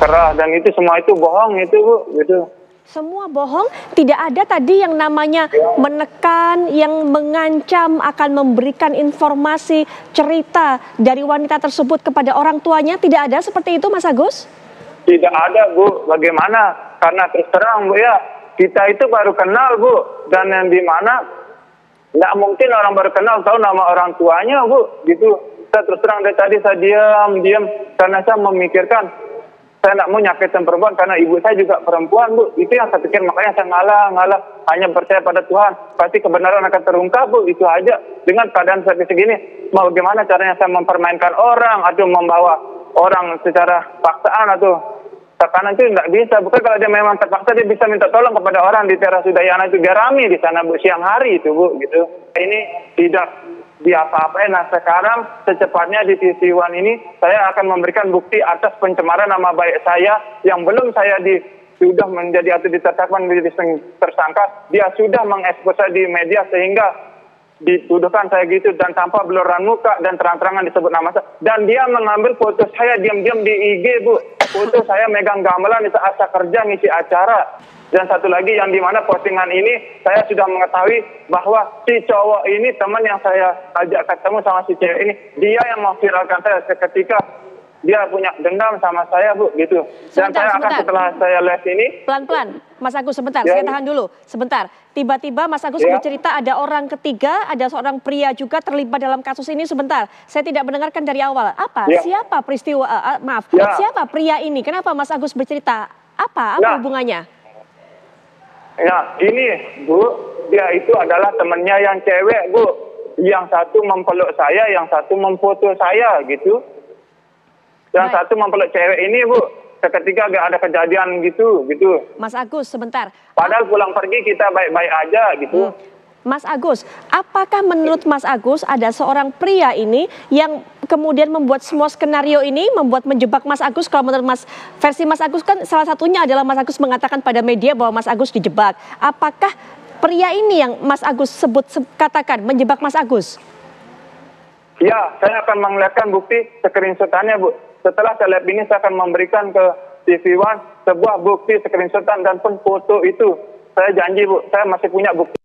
keras, dan itu semua itu bohong itu Bu, gitu. Semua bohong, tidak ada tadi yang namanya menekan, yang mengancam akan memberikan informasi, cerita dari wanita tersebut kepada orang tuanya, tidak ada seperti itu Mas Agus? Tidak ada Bu, bagaimana? Karena terus terang Bu ya, kita itu baru kenal Bu, dan yang di mana nggak mungkin orang baru kenal tahu nama orang tuanya Bu, gitu. Saya terus terang dari tadi saya diam karena saya memikirkan saya nggak mau nyakitin perempuan karena ibu saya juga perempuan Bu. Itu yang saya pikir, makanya saya ngalah, hanya percaya pada Tuhan. Pasti kebenaran akan terungkap Bu, itu aja. Dengan keadaan seperti segini, mau bagaimana caranya saya mempermainkan orang atau membawa orang secara paksaan atau tekanan itu nggak bisa. Bukan kalau dia memang terpaksa dia bisa minta tolong kepada orang di teras Udayana itu, dia rame di sana Bu, siang hari itu Bu, gitu. Ini tidak diapa-apain. Nah sekarang secepatnya di TV One ini saya akan memberikan bukti atas pencemaran nama baik saya yang belum saya sudah menjadi atau ditetapkan menjadi tersangka. Dia sudah mengekspos saya di media sehingga dituduhkan saya gitu, dan tanpa beluran muka dan terang-terangan disebut nama saya. Dan dia mengambil foto saya diam-diam di IG Bu, foto saya megang gamelan di saat saya kerja ngisi acara. Dan satu lagi yang dimana postingan ini saya sudah mengetahui bahwa si cowok ini, teman yang saya ajak ketemu sama si cewek ini, dia yang memviralkan saya ketika dia punya dendam sama saya Bu, gitu. Dan saya akan setelah saya live ini pelan-pelan Mas Agus, sebentar, saya tahan dulu sebentar. Tiba-tiba Mas Agus bercerita ada orang ketiga, ada seorang pria juga terlibat dalam kasus ini. Sebentar, saya tidak mendengarkan dari awal. Apa? Siapa peristiwa? Siapa pria ini? Kenapa Mas Agus bercerita? Apa hubungannya? Ya, ini Bu, dia itu adalah temannya yang cewek Bu. Yang satu mempeluk saya, yang satu memfoto saya gitu. Yang satu mempeluk cewek ini Bu, seketika gak ada kejadian gitu. Mas Agus, sebentar. Padahal pulang pergi kita baik-baik aja gitu. Mas Agus, apakah menurut Mas Agus ada seorang pria ini yang kemudian membuat semua skenario ini, membuat menjebak Mas Agus? Kalau menurut versi Mas Agus kan salah satunya adalah Mas Agus mengatakan pada media bahwa Mas Agus dijebak. Apakah pria ini yang Mas Agus katakan menjebak Mas Agus? Ya, saya akan menglihatkan bukti screenshotannya Bu. Setelah saya live ini saya akan memberikan ke TV One sebuah bukti screenshotan dan pun foto itu. Saya janji Bu, saya masih punya bukti.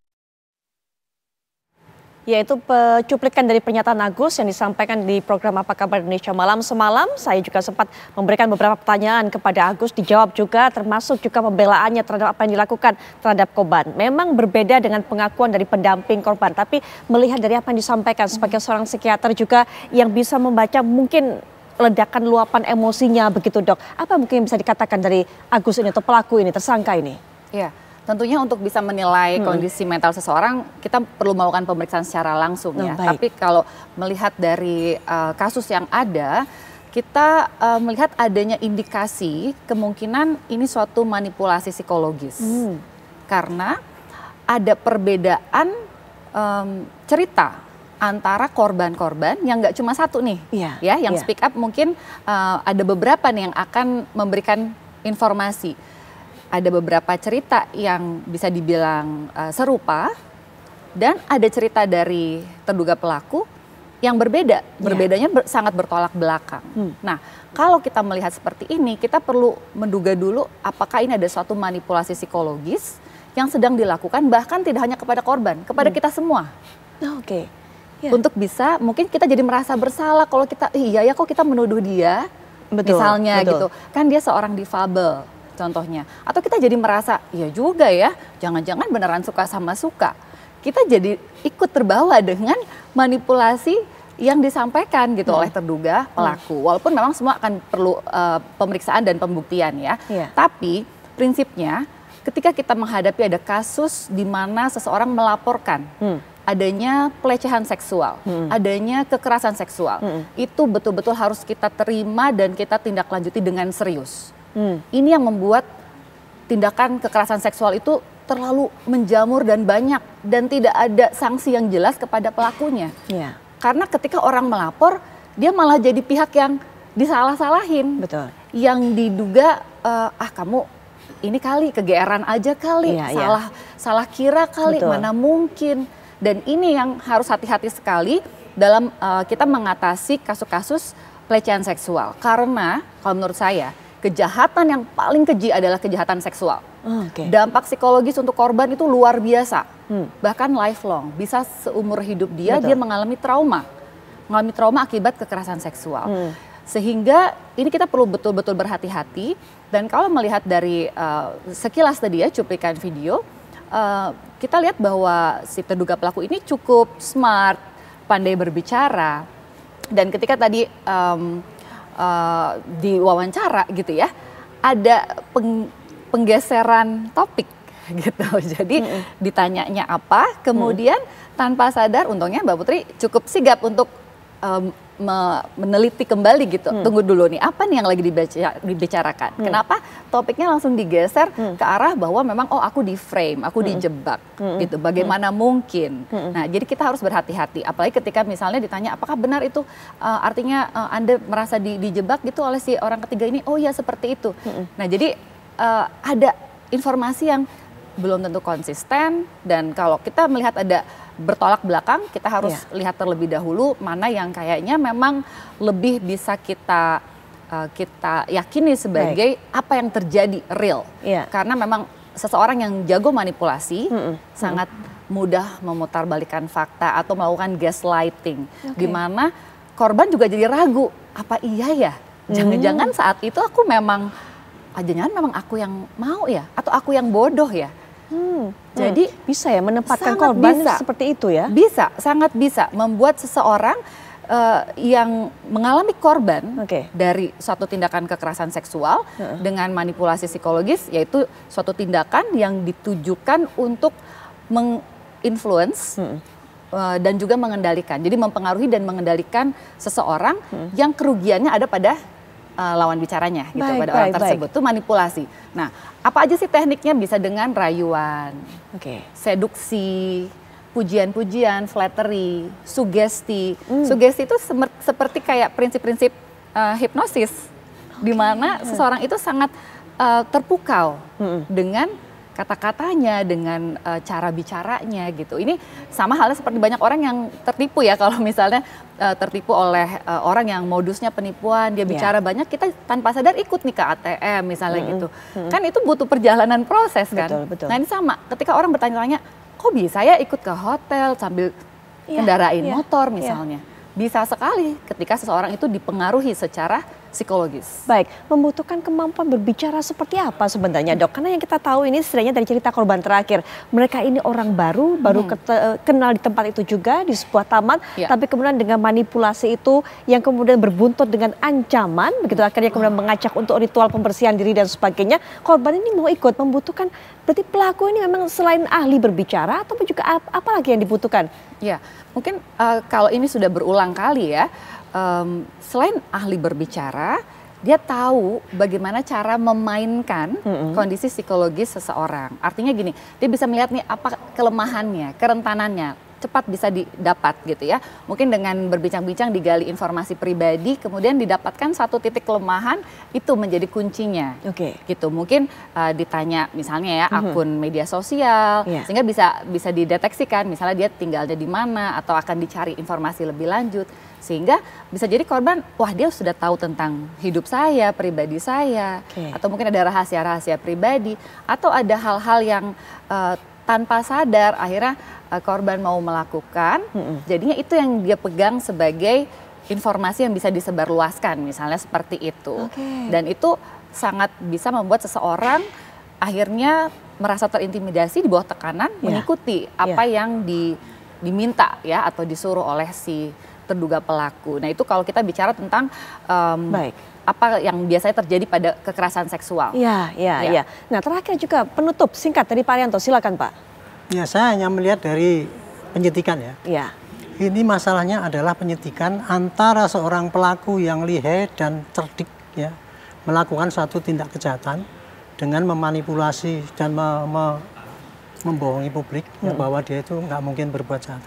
Yaitu cuplikan dari pernyataan Agus yang disampaikan di program Apa Kabar Indonesia Malam semalam. Saya juga sempat memberikan beberapa pertanyaan kepada Agus, dijawab juga, termasuk juga pembelaannya terhadap apa yang dilakukan terhadap korban. Memang berbeda dengan pengakuan dari pendamping korban, tapi melihat dari apa yang disampaikan sebagai seorang psikiater juga yang bisa membaca mungkin ledakan luapan emosinya begitu Dok. Apa mungkin bisa dikatakan dari Agus ini atau pelaku ini, tersangka ini? Ya. Tentunya untuk bisa menilai kondisi mental seseorang, kita perlu melakukan pemeriksaan secara langsung ya. Tapi kalau melihat dari kasus yang ada, kita melihat adanya indikasi kemungkinan ini suatu manipulasi psikologis. Karena ada perbedaan cerita antara korban-korban yang nggak cuma satu nih. Yang speak up mungkin ada beberapa nih yang akan memberikan informasi. Ada beberapa cerita yang bisa dibilang serupa dan ada cerita dari terduga pelaku yang berbeda. Berbedanya sangat bertolak belakang. Nah, kalau kita melihat seperti ini, kita perlu menduga dulu apakah ini ada suatu manipulasi psikologis yang sedang dilakukan bahkan tidak hanya kepada korban, kepada kita semua. Untuk bisa mungkin kita jadi merasa bersalah kalau kita, iya ya kok kita menuduh dia, misalnya gitu. Kan dia seorang difabel. Contohnya, atau kita jadi merasa, ya juga ya, jangan-jangan beneran suka sama suka. Kita jadi ikut terbawa dengan manipulasi yang disampaikan gitu oleh terduga pelaku. Walaupun memang semua akan perlu pemeriksaan dan pembuktian ya. Tapi prinsipnya ketika kita menghadapi ada kasus di mana seseorang melaporkan adanya pelecehan seksual, adanya kekerasan seksual, itu betul-betul harus kita terima dan kita tindak lanjuti dengan serius. Ini yang membuat tindakan kekerasan seksual itu terlalu menjamur dan banyak dan tidak ada sanksi yang jelas kepada pelakunya. Karena ketika orang melapor, dia malah jadi pihak yang disalah-salahin. Yang diduga, kamu ini kali kegeeran aja kali, salah kira kali, mana mungkin. Dan ini yang harus hati-hati sekali dalam kita mengatasi kasus-kasus pelecehan seksual. Karena kalau menurut saya, kejahatan yang paling keji adalah kejahatan seksual. Okay. Dampak psikologis untuk korban itu luar biasa, bahkan lifelong, bisa seumur hidup dia mengalami trauma akibat kekerasan seksual. Sehingga ini kita perlu betul-betul berhati-hati, dan kalau melihat dari sekilas tadi ya cuplikan video, kita lihat bahwa si terduga pelaku ini cukup smart, pandai berbicara, dan ketika tadi diwawancara gitu ya, ada penggeseran topik gitu. Jadi ditanyanya apa, kemudian tanpa sadar, untungnya Mbak Putri cukup sigap untuk meneliti kembali gitu. Tunggu dulu nih, apa nih yang lagi dibicarakan? Kenapa topiknya langsung digeser ke arah bahwa memang aku di frame, aku dijebak gitu. Bagaimana mungkin? Nah, jadi kita harus berhati-hati. Apalagi ketika misalnya ditanya apakah benar itu artinya Anda merasa dijebak gitu oleh si orang ketiga ini? Oh ya, seperti itu. Nah, jadi ada informasi yang belum tentu konsisten, dan kalau kita melihat ada bertolak belakang, kita harus lihat terlebih dahulu mana yang kayaknya memang lebih bisa kita yakini sebagai apa yang terjadi real. Karena memang seseorang yang jago manipulasi sangat mudah memutarbalikkan fakta atau melakukan gaslighting, di mana korban juga jadi ragu, apa iya ya? Jangan-jangan saat itu aku memang, jangan memang aku yang mau ya, atau aku yang bodoh ya. Jadi bisa ya menempatkan korban seperti itu ya? Bisa, sangat bisa membuat seseorang yang mengalami korban dari suatu tindakan kekerasan seksual dengan manipulasi psikologis, yaitu suatu tindakan yang ditujukan untuk menginfluence dan juga mengendalikan. Jadi mempengaruhi dan mengendalikan seseorang yang kerugiannya ada pada lawan bicaranya gitu, pada orang tersebut. Itu manipulasi. Nah, apa aja sih tekniknya? Bisa dengan rayuan, seduksi, pujian-pujian, flattery, sugesti. Sugesti itu seperti kayak prinsip-prinsip hipnosis, di mana seseorang itu sangat terpukau dengan kata-katanya, dengan cara bicaranya gitu. Ini sama halnya seperti banyak orang yang tertipu ya, kalau misalnya tertipu oleh orang yang modusnya penipuan, dia bicara banyak, kita tanpa sadar ikut nih ke ATM misalnya gitu. Kan itu butuh perjalanan proses kan. Betul. Nah ini sama, ketika orang bertanya-tanya, kok bisa ya ikut ke hotel sambil kendarain motor misalnya. Bisa sekali ketika seseorang itu dipengaruhi secara psikologis. Baik, membutuhkan kemampuan berbicara seperti apa sebenarnya, Dok? Karena yang kita tahu ini setidaknya dari cerita korban terakhir, mereka ini orang baru kenal di tempat itu juga, di sebuah taman, tapi kemudian dengan manipulasi itu yang kemudian berbuntut dengan ancaman, begitu akhirnya kemudian mengajak untuk ritual pembersihan diri dan sebagainya. Korban ini mau ikut, membutuhkan, berarti pelaku ini memang selain ahli berbicara, ataupun juga apa lagi yang dibutuhkan? Ya, mungkin kalau ini sudah berulang kali ya, selain ahli berbicara, dia tahu bagaimana cara memainkan kondisi psikologis seseorang. Artinya gini, dia bisa melihat nih apa kelemahannya, kerentanannya, cepat bisa didapat gitu ya. Mungkin dengan berbincang-bincang digali informasi pribadi, kemudian didapatkan satu titik kelemahan, itu menjadi kuncinya. Gitu. Mungkin ditanya misalnya ya akun media sosial, sehingga bisa dideteksikan misalnya dia tinggalnya di mana, atau akan dicari informasi lebih lanjut. Sehingga bisa jadi korban, wah dia sudah tahu tentang hidup saya, pribadi saya, atau mungkin ada rahasia-rahasia pribadi, atau ada hal-hal yang tanpa sadar akhirnya korban mau melakukan, jadinya itu yang dia pegang sebagai informasi yang bisa disebarluaskan, misalnya seperti itu. Dan itu sangat bisa membuat seseorang akhirnya merasa terintimidasi di bawah tekanan, mengikuti apa yang diminta ya, atau disuruh oleh si terduga pelaku. Nah itu kalau kita bicara tentang apa yang biasanya terjadi pada kekerasan seksual. Iya. Nah terakhir juga penutup singkat dari Pak Arianto, silakan Pak. Ya, saya hanya melihat dari penyidikan ya. Ini masalahnya adalah penyidikan antara seorang pelaku yang lihai dan cerdik ya, melakukan suatu tindak kejahatan dengan memanipulasi dan membohongi publik ya, bahwa dia itu nggak mungkin berbuat jahat.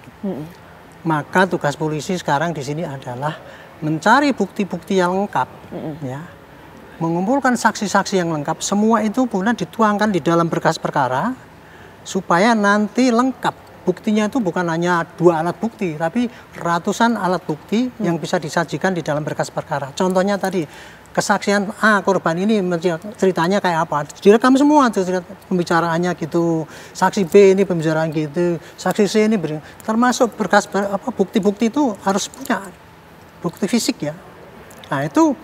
Maka tugas polisi sekarang di sini adalah mencari bukti-bukti yang lengkap, ya, mengumpulkan saksi-saksi yang lengkap. Semua itu kemudian dituangkan di dalam berkas perkara supaya nanti lengkap. Buktinya itu bukan hanya 2 alat bukti, tapi ratusan alat bukti yang bisa disajikan di dalam berkas perkara. Contohnya tadi kesaksian korban ini ceritanya kayak apa, direkam semua tuh pembicaraannya gitu, saksi B ini pembicaraan gitu, saksi C ini termasuk berkas bukti-bukti itu harus punya bukti fisik ya. Nah itu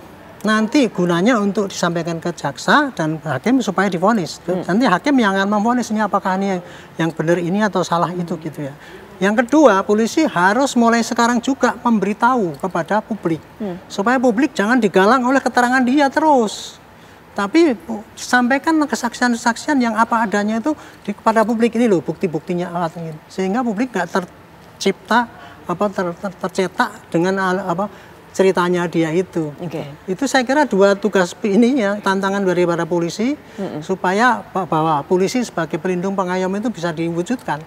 nanti gunanya untuk disampaikan ke jaksa dan hakim supaya divonis. Nanti hakim yang akan memvonis ini apakah ini yang benar ini atau salah itu gitu ya. Yang kedua, polisi harus mulai sekarang juga memberitahu kepada publik. Supaya publik jangan digalang oleh keterangan dia terus. Tapi sampaikan kesaksian-kesaksian yang apa adanya itu kepada publik, ini loh bukti-buktinya. Sehingga publik nggak tercipta, tercetak dengan ceritanya dia itu. Itu saya kira dua tugas ini ya, tantangan dari para polisi supaya bahwa polisi sebagai pelindung pengayom itu bisa diwujudkan.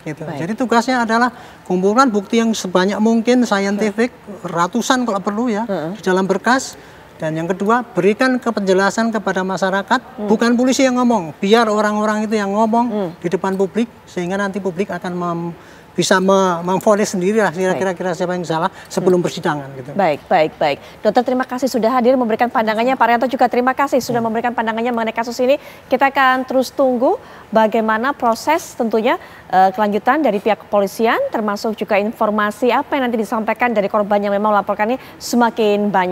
Gitu. Jadi tugasnya adalah kumpulkan bukti yang sebanyak mungkin, scientific, ratusan kalau perlu ya, di dalam berkas. Dan yang kedua, berikan penjelasan kepada masyarakat, bukan polisi yang ngomong, biar orang-orang itu yang ngomong di depan publik, sehingga nanti publik akan bisa memvonis sendiri lah kira-kira siapa yang salah sebelum persidangan gitu. Baik. Dokter terima kasih sudah hadir memberikan pandangannya. Pak Rianto juga terima kasih sudah memberikan pandangannya mengenai kasus ini. Kita akan terus tunggu bagaimana proses tentunya kelanjutan dari pihak kepolisian, termasuk juga informasi apa yang nanti disampaikan dari korban yang memang melaporkan ini semakin banyak.